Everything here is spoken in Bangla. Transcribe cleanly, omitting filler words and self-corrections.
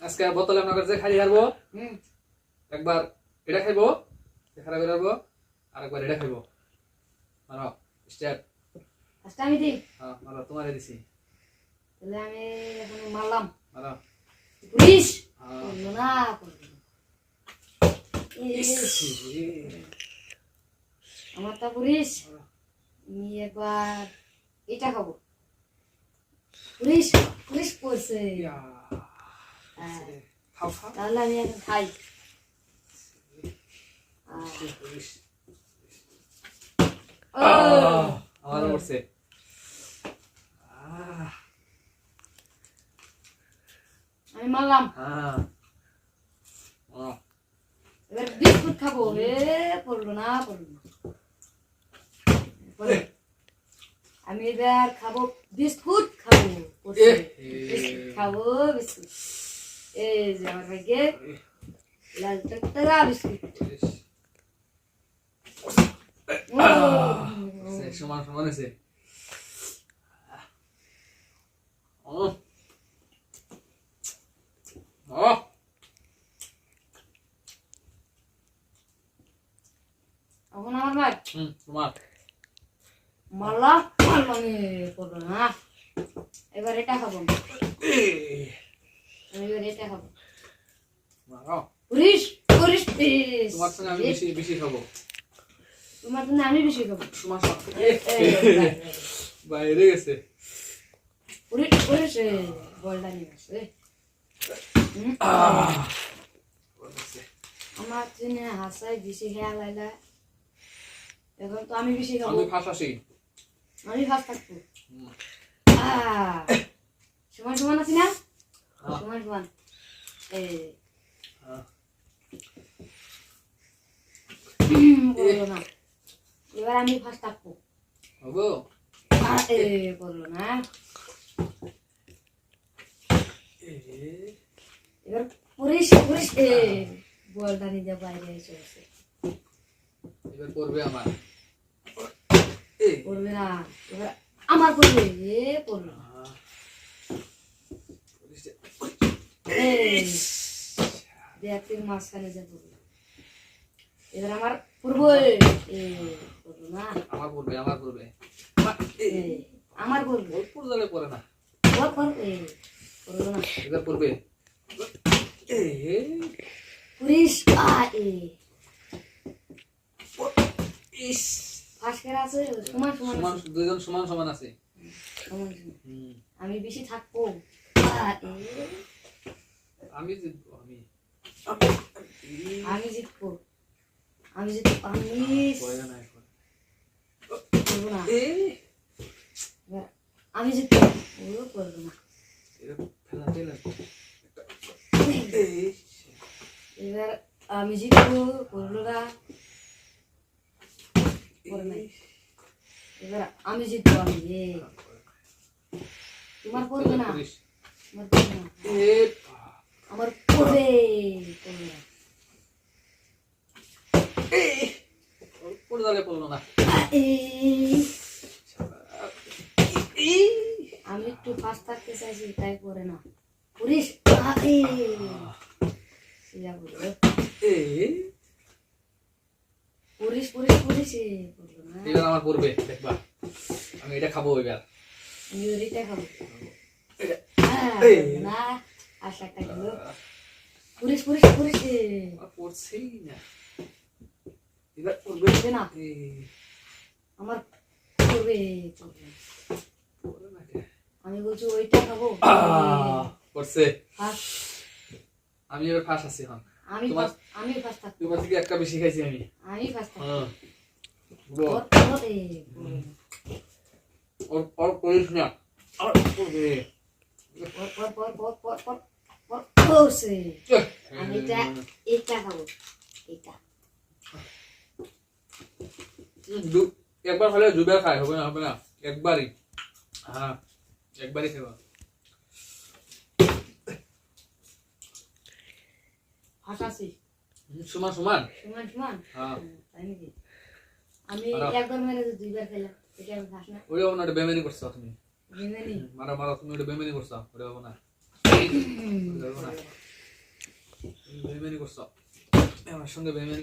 আজকে বোতলে আমরা কাছে খালি হারবো একবার এটা খাইবো খারাপ করে হারবো আর একবার এটা খাইবো মারো স্টার্ট ফার্স্ট আমি দিই হ্যাঁ মারো তোমারে দিছি তাহলে আমি এখন মারলাম মারো পুলিশ হ্যাঁ বললো না আমার তো পুলিশ আমি একবার এটা খাবো পুলিশ পুলিশ পড়ছে খাও খাও তাহলে আমি এখন খাই আমার পড়ছে আমি মারলাম হ্যাঁ এবার বিস্কুট খাবো পড়লো না আমি এবার খাবো বিস্কুট খাবো বিস্কুট খাবো বিস্কুট এই যে আমার ভাইকে লাল টকটকা বিস্কুট সমান সমান আছে এখন আমার ভাই তোমার মারলাম পড়লো না এবার এটা খাবো আমি এবার এটা খাবো পুলিশ পুলিশ পুলিশ তোমার সঙ্গে আমি বেশি বেশি খাবো তোমার জন্য আমি বেশি খাবো তোমার বাইরে গেছে পুলিশ পুলিশ বলটা নিয়ে আসে আমার জন্য হাসাই বেশি খেয়াল আইলা এখন তো আমি বেশি খাবো আমি ফাঁসাছি আমি ফার্স্ট থাকবো সমান সমান আছি না সমান সমান বললো না এবার আমি ফার্স্ট থাকবো হবো বললো না এবার পুলিশ পুলিশ বলটা নিজে বাইরে এসে গেছে এবার পড়বে আমার পড়বে না এবার আমার পড়বে পড়লো না দেখতে মাঝখানে যা পড়লো এবার আমার পড়বে পড়লো না আমার পড়বে আমার পড়বে আমার পড়বে ওর পড়লে পড়ে না ওর পড়বে পড়লো না এবার পড়বে পুলিশ ইস ফাঁসকের আছে সমান সমান সমান দুইজন সমান সমান আছে সমান সমান আমি বেশি থাকবো আমি জিতবো আমি জিতবো আমি জিতবো আমি পড়ে না এখন করবো না আমি জিতবো ও করবো না এরকম ফেলাতে লাগবে এবার আমি জিতবো করলো না এবার আমি জিতবো আমি তোমার পড়বে না তোমার পড়বে না আমার পড়বে পড়লে পড়লো না আমি একটু ফাস্ট থাকতে চাইছি তাই করে না পুলিশ পুলিশ পুলিশ পুলিশ পড়লো না এবার আমার পড়বে দেখবা আমি এটা খাবো এবার আমি ওইটা খাবো না আশা থাকলো পুলিশ পুলিশ পুলিশ পড়ছেই না এবার পড়বে না আমার পড়বে আমি বলছি ওইটা খাবো পড়ছে ফার্স্ট আমি এবার ফাঁস আছি এখন আমি ফার্স্ট থাকবো তোমার থেকে একটা বেশি খাইছি আমি ফার্স্ট থাকবো ওর করিস না আর পড়বে আমি এটা খাবো এটা একবার হলে দুবার খাই হবে না একবারই হ্যাঁ একবারই খাবো হাসাছি সমান সমান সমান সমান হ্যাঁ তাই নাকি আমি একবার মেরে দুইবার খেলাম এটা আমি হাস না ওরে ওনা বেমানি করছো তুমি বেমানি মারা মারা তুমি ওটা বেমানি করছো ওরে না বেইমানি করছো আমার সঙ্গে বেইমানি